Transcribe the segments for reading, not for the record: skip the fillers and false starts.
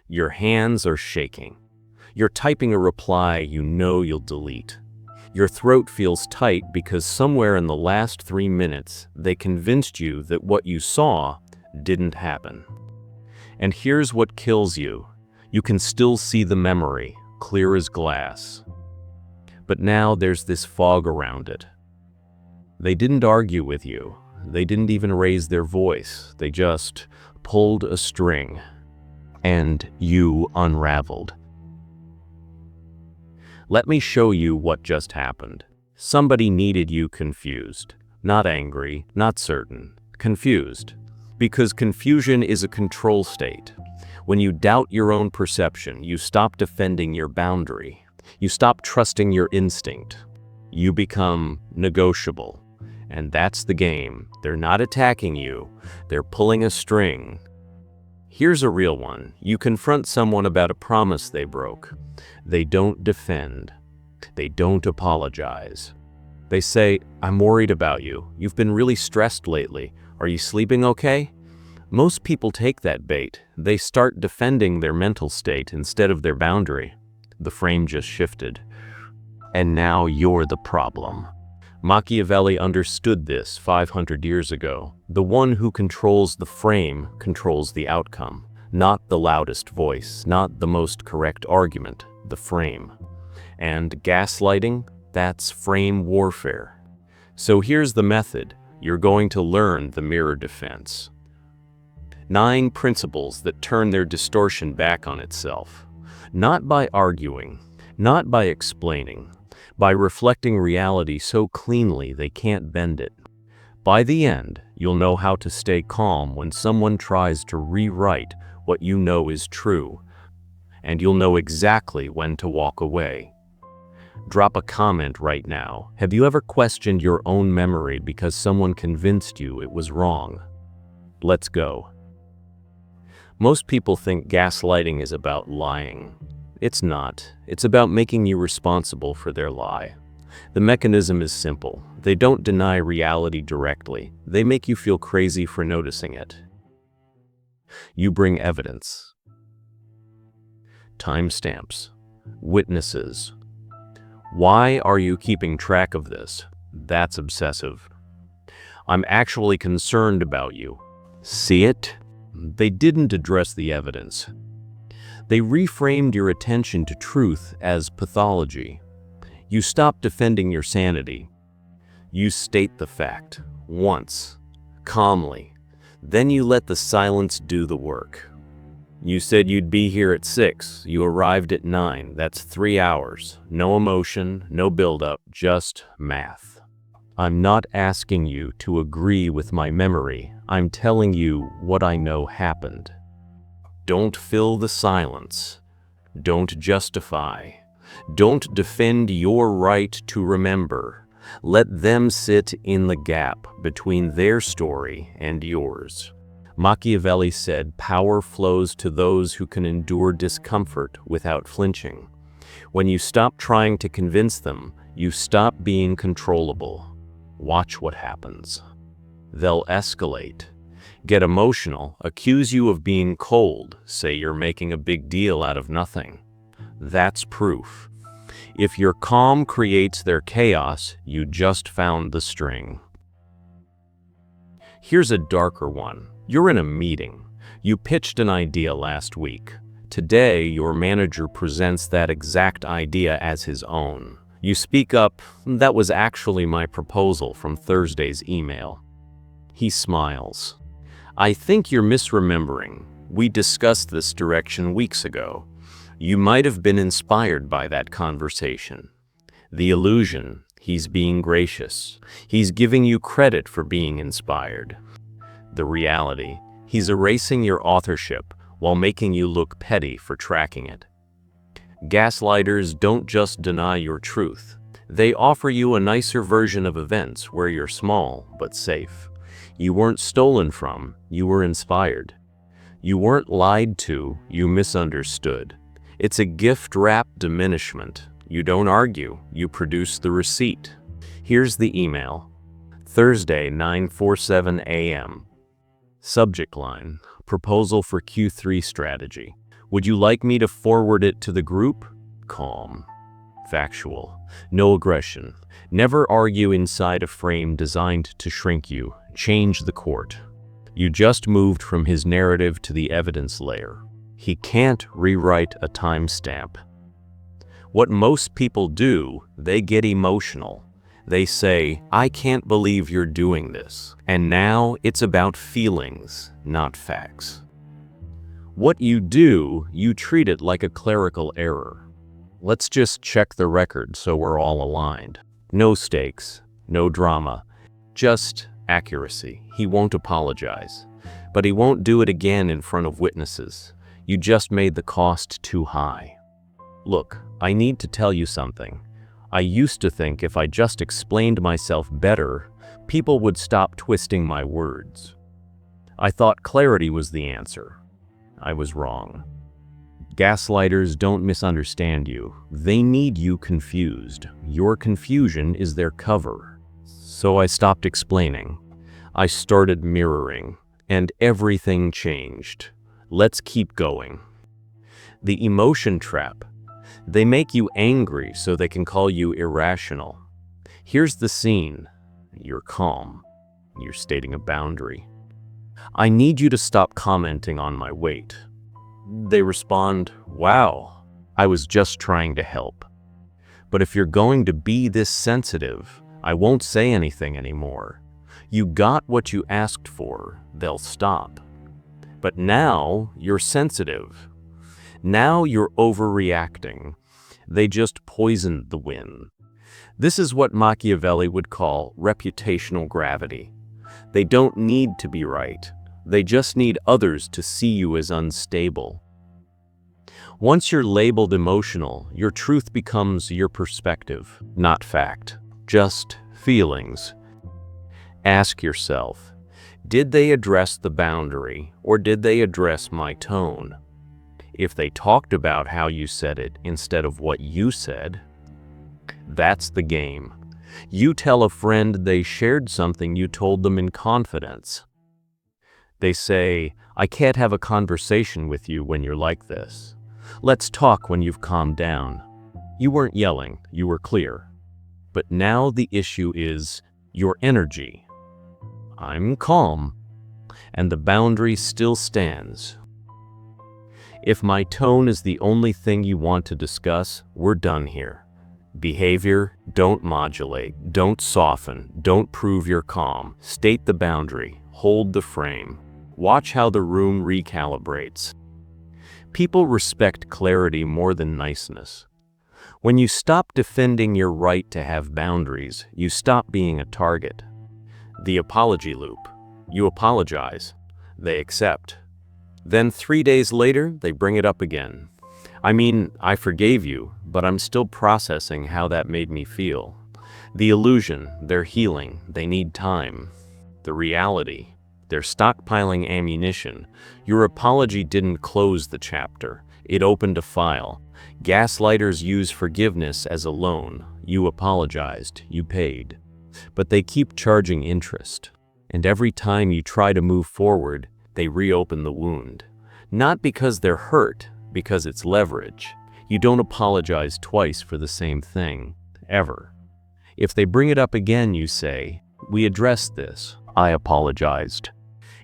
Your hands are shaking. You're typing a reply you know you'll delete. Your throat feels tight because somewhere in the last 3 minutes, they convinced you that what you saw didn't happen. And here's what kills you. You can still see the memory, clear as glass. But now there's this fog around it. They didn't argue with you. They didn't even raise their voice. They just pulled a string, and you unraveled. Let me show you what just happened. Somebody needed you confused. Not angry, not certain. Confused. Because confusion is a control state. When you doubt your own perception, you stop defending your boundary. You stop trusting your instinct. You become negotiable. And that's the game. They're not attacking you. They're pulling a string. Here's a real one. You confront someone about a promise they broke. They don't defend. They don't apologize. They say, "I'm worried about you. You've been really stressed lately. Are you sleeping okay?" Most people take that bait. They start defending their mental state instead of their boundary. The frame just shifted. And now you're the problem. Machiavelli understood this 500 years ago. The one who controls the frame controls the outcome. Not the loudest voice, not the most correct argument, the frame. And gaslighting, that's frame warfare. So here's the method. You're going to learn the mirror defense. 9 principles that turn their distortion back on itself. Not by arguing, not by explaining, by reflecting reality so cleanly they can't bend it. By the end, you'll know how to stay calm when someone tries to rewrite what you know is true, and you'll know exactly when to walk away. Drop a comment right now. Have you ever questioned your own memory because someone convinced you it was wrong? Let's go. Most people think gaslighting is about lying. It's not. It's about making you responsible for their lie. The mechanism is simple. They don't deny reality directly. They make you feel crazy for noticing it. You bring evidence. Timestamps. Witnesses. Why are you keeping track of this? That's obsessive. I'm actually concerned about you. See it? They didn't address the evidence. They reframed your attention to truth as pathology. You stop defending your sanity. You state the fact, once, calmly. Then you let the silence do the work. You said you'd be here at 6. You arrived at 9. That's 3 hours. No emotion, no buildup, just math. I'm not asking you to agree with my memory. I'm telling you what I know happened. Don't fill the silence. Don't justify. Don't defend your right to remember. Let them sit in the gap between their story and yours. Machiavelli said, "Power flows to those who can endure discomfort without flinching." When you stop trying to convince them, you stop being controllable. Watch what happens. They'll escalate. Get emotional, accuse you of being cold, say you're making a big deal out of nothing. That's proof. If your calm creates their chaos, you just found the string. Here's a darker one. You're in a meeting. You pitched an idea last week. Today, your manager presents that exact idea as his own. You speak up, "That was actually my proposal from Thursday's email." He smiles. "I think you're misremembering. We discussed this direction weeks ago. You might have been inspired by that conversation." The illusion, he's being gracious. He's giving you credit for being inspired. The reality, he's erasing your authorship while making you look petty for tracking it. Gaslighters don't just deny your truth. They offer you a nicer version of events where you're small but safe. You weren't stolen from, you were inspired. You weren't lied to, you misunderstood. It's a gift-wrapped diminishment. You don't argue, you produce the receipt. Here's the email. Thursday, 9:47 a.m. Subject line, proposal for Q3 strategy. Would you like me to forward it to the group? Calm. Factual. No aggression. Never argue inside a frame designed to shrink you. Change the court. You just moved from his narrative to the evidence layer. He can't rewrite a timestamp. What most people do, they get emotional. They say, I can't believe you're doing this. And now it's about feelings, not facts. What you do, you treat it like a clerical error. Let's just check the record so we're all aligned. No stakes, no drama, just accuracy. He won't apologize, but he won't do it again in front of witnesses. You just made the cost too high. Look, I need to tell you something. I used to think if I just explained myself better, people would stop twisting my words. I thought clarity was the answer. I was wrong. Gaslighters don't misunderstand you. They need you confused. Your confusion is their cover. So I stopped explaining. I started mirroring, and everything changed. Let's keep going. The emotion trap. They make you angry so they can call you irrational. Here's the scene. You're calm. You're stating a boundary. I need you to stop commenting on my weight. They respond, wow, I was just trying to help. But if you're going to be this sensitive, I won't say anything anymore. You got what you asked for, they'll stop. But now you're sensitive. Now you're overreacting. They just poisoned the win. This is what Machiavelli would call reputational gravity. They don't need to be right. They just need others to see you as unstable. Once you're labeled emotional, your truth becomes your perspective, not fact, just feelings. Ask yourself, did they address the boundary or did they address my tone? If they talked about how you said it instead of what you said, that's the game. You tell a friend they shared something you told them in confidence. They say, I can't have a conversation with you when you're like this. Let's talk when you've calmed down. You weren't yelling, you were clear. But now the issue is your energy. I'm calm, and the boundary still stands. If my tone is the only thing you want to discuss, we're done here. Behavior, don't modulate, don't soften, don't prove you're calm. State the boundary, hold the frame. Watch how the room recalibrates. People respect clarity more than niceness. When you stop defending your right to have boundaries, you stop being a target. The apology loop. You apologize. They accept. Then 3 days later, they bring it up again. I mean, I forgave you, but I'm still processing how that made me feel. The illusion, they're healing, they need time. The reality, they're stockpiling ammunition. Your apology didn't close the chapter, it opened a file. Gaslighters use forgiveness as a loan. You apologized, you paid. But they keep charging interest. And every time you try to move forward, they reopen the wound. Not because they're hurt, because it's leverage. You don't apologize twice for the same thing, ever. If they bring it up again, you say, we addressed this, I apologized.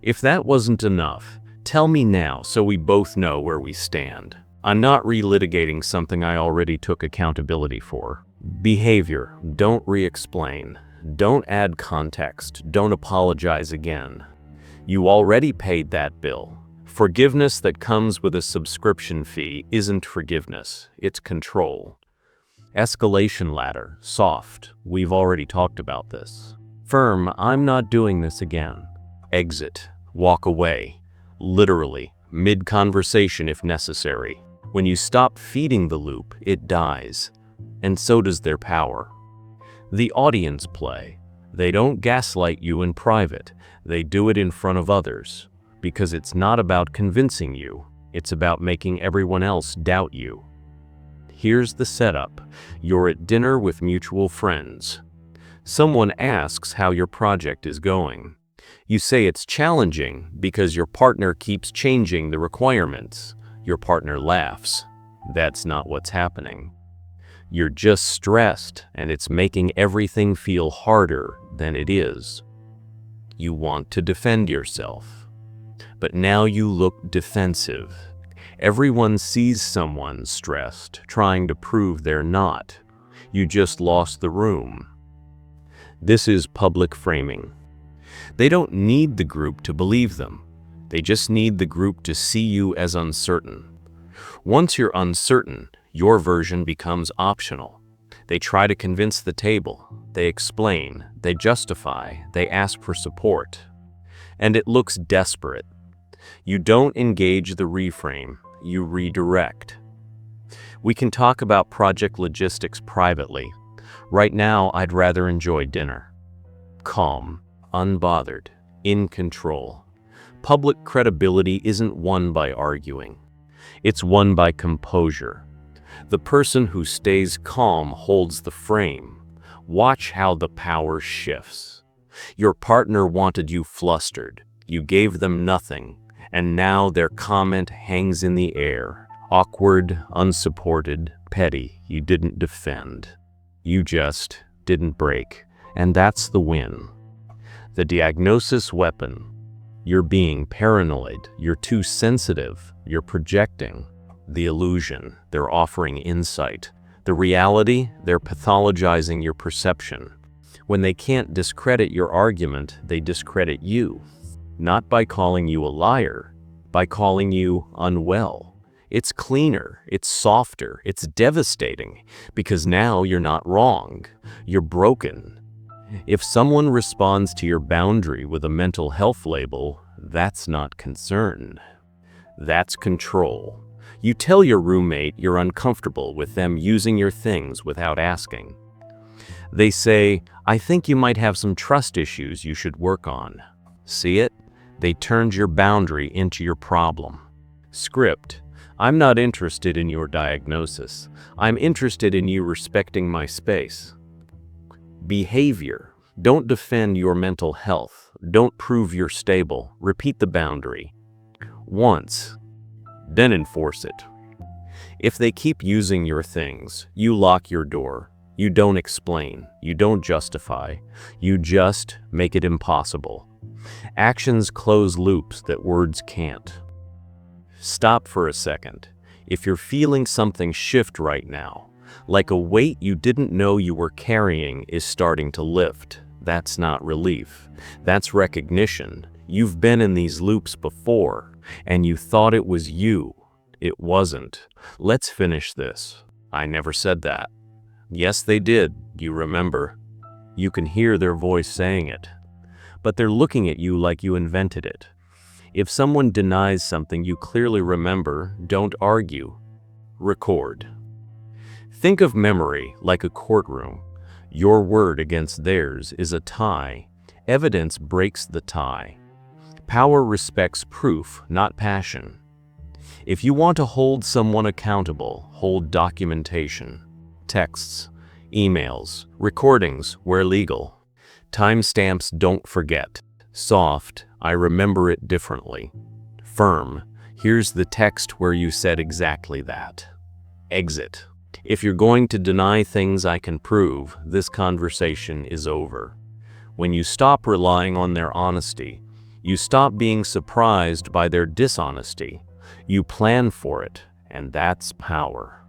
If that wasn't enough, tell me now so we both know where we stand. I'm not relitigating something I already took accountability for. Behavior, don't re-explain. Don't add context, don't apologize again. You already paid that bill. Forgiveness that comes with a subscription fee isn't forgiveness, it's control. Escalation ladder, soft, we've already talked about this. Firm, I'm not doing this again. Exit, walk away. Literally, mid-conversation if necessary. When you stop feeding the loop, it dies. And so does their power. The audience play. They don't gaslight you in private, they do it in front of others. Because it's not about convincing you, it's about making everyone else doubt you. Here's the setup. You're at dinner with mutual friends. Someone asks how your project is going. You say it's challenging because your partner keeps changing the requirements. Your partner laughs. That's not what's happening. You're just stressed, and it's making everything feel harder than it is. You want to defend yourself, but now you look defensive. Everyone sees someone stressed, trying to prove they're not. You just lost the room. This is public framing. They don't need the group to believe them. They just need the group to see you as uncertain. Once you're uncertain, your version becomes optional. They try to convince the table. They explain, they justify, they ask for support. And it looks desperate. You don't engage the reframe, you redirect. We can talk about project logistics privately. Right now, I'd rather enjoy dinner. Calm, unbothered, in control. Public credibility isn't won by arguing. It's won by composure. The person who stays calm holds the frame. Watch how the power shifts. Your partner wanted you flustered. You gave them nothing, and now their comment hangs in the air. Awkward, unsupported, petty. You didn't defend. You just didn't break, and that's the win. The diagnosis weapon. You're being paranoid. You're too sensitive. You're projecting. The illusion. They're offering insight. The reality. They're pathologizing your perception. When they can't discredit your argument, they discredit you. Not by calling you a liar, by calling you unwell. It's cleaner, it's softer, it's devastating, because now you're not wrong, you're broken. If someone responds to your boundary with a mental health label, that's not concern. That's control. You tell your roommate you're uncomfortable with them using your things without asking. They say, "I think you might have some trust issues you should work on." See it? They turned your boundary into your problem. Script. I'm not interested in your diagnosis. I'm interested in you respecting my space. Behavior. Don't defend your mental health. Don't prove you're stable. Repeat the boundary. Once. Then enforce it. If they keep using your things, you lock your door. You don't explain. You don't justify. You just make it impossible. Actions close loops that words can't. Stop for a second. If you're feeling something shift right now, like a weight you didn't know you were carrying is starting to lift, that's not relief. That's recognition. You've been in these loops before, and you thought it was you. It wasn't. Let's finish this. I never said that. Yes, they did. You remember. You can hear their voice saying it. But they're looking at you like you invented it. If someone denies something you clearly remember, don't argue. Record. Think of memory like a courtroom. Your word against theirs is a tie. Evidence breaks the tie. Power respects proof, not passion. If you want to hold someone accountable, hold documentation. Texts, emails, recordings where legal. Timestamps don't forget. Soft, I remember it differently. Firm, here's the text where you said exactly that. Exit. If you're going to deny things I can prove, this conversation is over. When you stop relying on their honesty, you stop being surprised by their dishonesty. You plan for it, and that's power.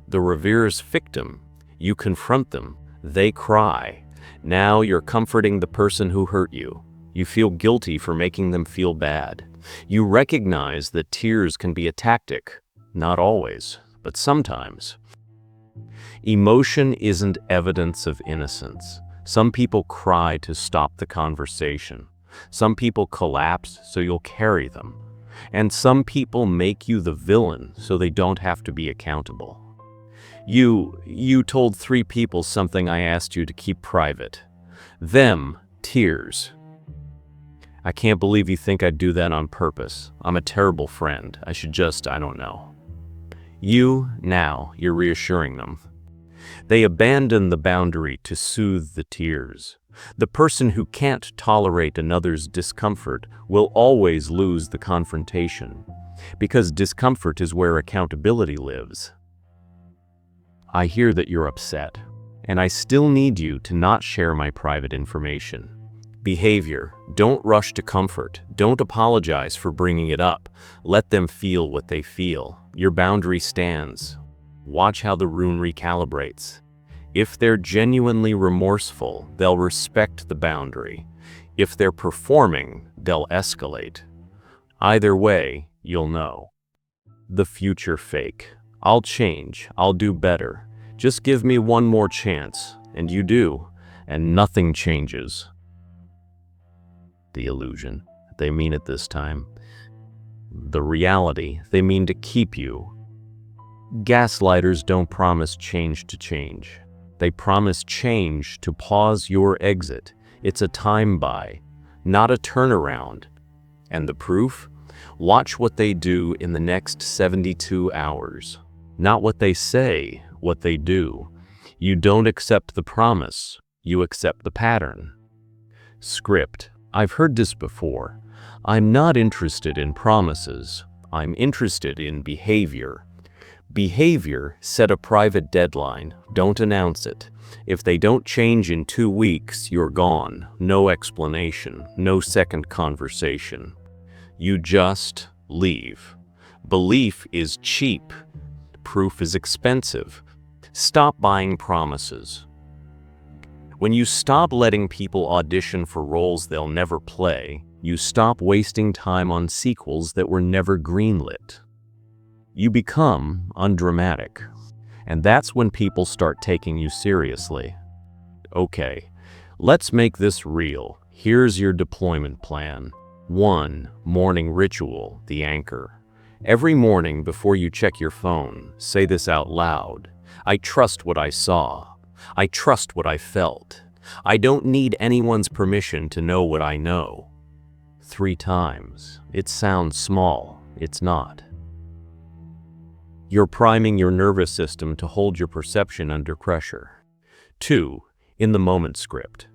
The reverse victim. You confront them. They cry. Now you're comforting the person who hurt you. You feel guilty for making them feel bad. You recognize that tears can be a tactic. Not always, but sometimes. Emotion isn't evidence of innocence. Some people cry to stop the conversation. Some people collapse so you'll carry them. And some people make you the villain so they don't have to be accountable. You told 3 people something I asked you to keep private. Them, tears. I can't believe you think I'd do that on purpose. I'm a terrible friend. I don't know. Now, you're reassuring them. They abandon the boundary to soothe the tears. The person who can't tolerate another's discomfort will always lose the confrontation. Because discomfort is where accountability lives. I hear that you're upset, and I still need you to not share my private information. Behavior: don't rush to comfort. Don't apologize for bringing it up. Let them feel what they feel. Your boundary stands. Watch how the rune recalibrates. If they're genuinely remorseful, they'll respect the boundary. If they're performing, they'll escalate. Either way, you'll know. The future fake. I'll change. I'll do better. Just give me one more chance. And you do. And nothing changes. The illusion. They mean it this time. The reality. They mean to keep you. Gaslighters don't promise change to change. They promise change to pause your exit. It's a time buy, not a turnaround. And the proof? Watch what they do in the next 72 hours. Not what they say, what they do. You don't accept the promise, you accept the pattern. Script. I've heard this before. I'm not interested in promises. I'm interested in behavior. Behavior: set a private deadline. Don't announce it. If they don't change in 2 weeks, you're gone. No explanation, no second conversation. You just leave. Belief is cheap. Proof is expensive. Stop buying promises. When you stop letting people audition for roles they'll never play, you stop wasting time on sequels that were never greenlit. You become undramatic. And that's when people start taking you seriously. Okay, let's make this real. Here's your deployment plan. 1. Morning ritual, the anchor. Every morning before you check your phone, say this out loud. I trust what I saw. I trust what I felt. I don't need anyone's permission to know what I know. 3 times. It sounds small. It's not. You're priming your nervous system to hold your perception under pressure. 2. In the moment script.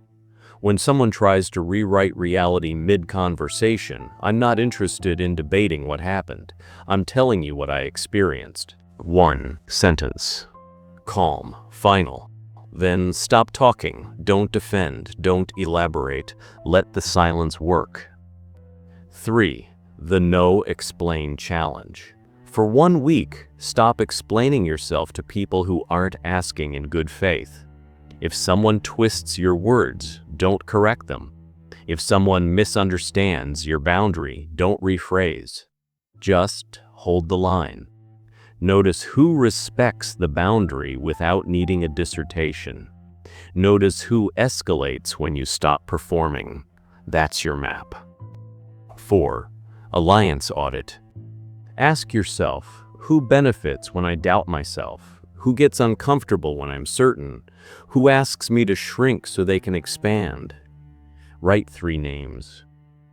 When someone tries to rewrite reality mid-conversation, I'm not interested in debating what happened. I'm telling you what I experienced. 1 sentence. Calm, final. Then stop talking. Don't defend. Don't elaborate. Let the silence work. 3. The no explain challenge. For 1 week, stop explaining yourself to people who aren't asking in good faith. If someone twists your words, don't correct them. If someone misunderstands your boundary, don't rephrase. Just hold the line. Notice who respects the boundary without needing a dissertation. Notice who escalates when you stop performing. That's your map. 4. Alliance audit. Ask yourself, who benefits when I doubt myself? Who gets uncomfortable when I'm certain? Who asks me to shrink so they can expand? Write 3 names.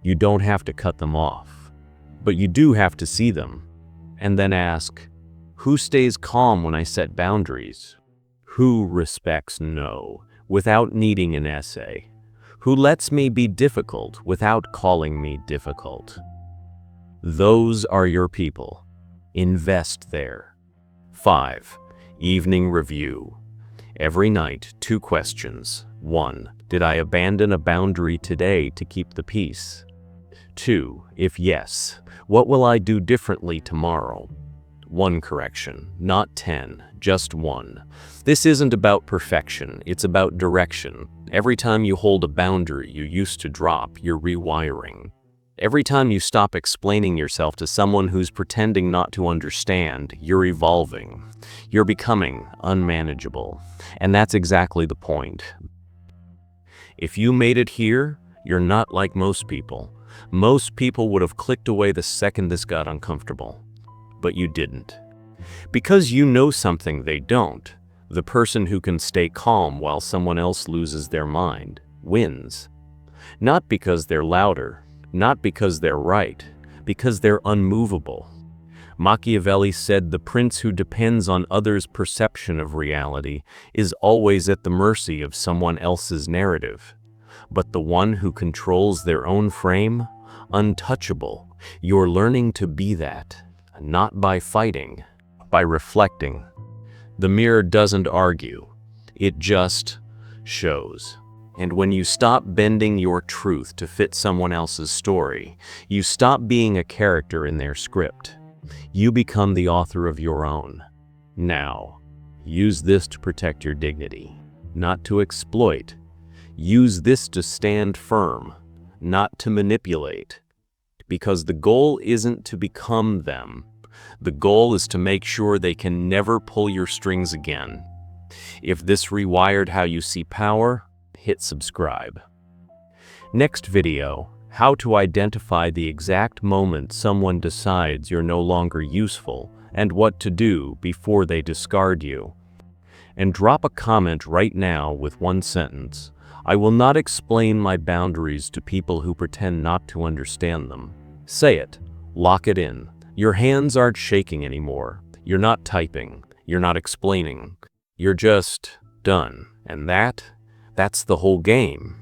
You don't have to cut them off, but you do have to see them. And then ask, who stays calm when I set boundaries? Who respects no without needing an essay? Who lets me be difficult without calling me difficult? Those are your people. Invest there. 5. Evening review. Every night, 2 questions. 1. Did I abandon a boundary today to keep the peace? 2. If yes, what will I do differently tomorrow? 1 correction, not 10, just 1. This isn't about perfection, it's about direction. Every time you hold a boundary you used to drop, you're rewiring. Every time you stop explaining yourself to someone who's pretending not to understand, you're evolving. You're becoming unmanageable. And that's exactly the point. If you made it here, you're not like most people. Most people would have clicked away the second this got uncomfortable. But you didn't. Because you know something they don't. The person who can stay calm while someone else loses their mind wins. Not because they're louder. Not because they're right, because they're unmovable. Machiavelli said the prince who depends on others' perception of reality is always at the mercy of someone else's narrative. But the one who controls their own frame, untouchable, you're learning to be that. not by fighting, by reflecting. The mirror doesn't argue, it just shows. And when you stop bending your truth to fit someone else's story, you stop being a character in their script. You become the author of your own. Now, use this to protect your dignity, not to exploit. Use this to stand firm, not to manipulate. Because the goal isn't to become them. The goal is to make sure they can never pull your strings again. If this rewired how you see power, hit subscribe. Next video, how to identify the exact moment someone decides you're no longer useful and what to do before they discard you. And drop a comment right now with one sentence. I will not explain my boundaries to people who pretend not to understand them. Say it. Lock it in. Your hands aren't shaking anymore. You're not typing. You're not explaining. You're just done. And that's the whole game.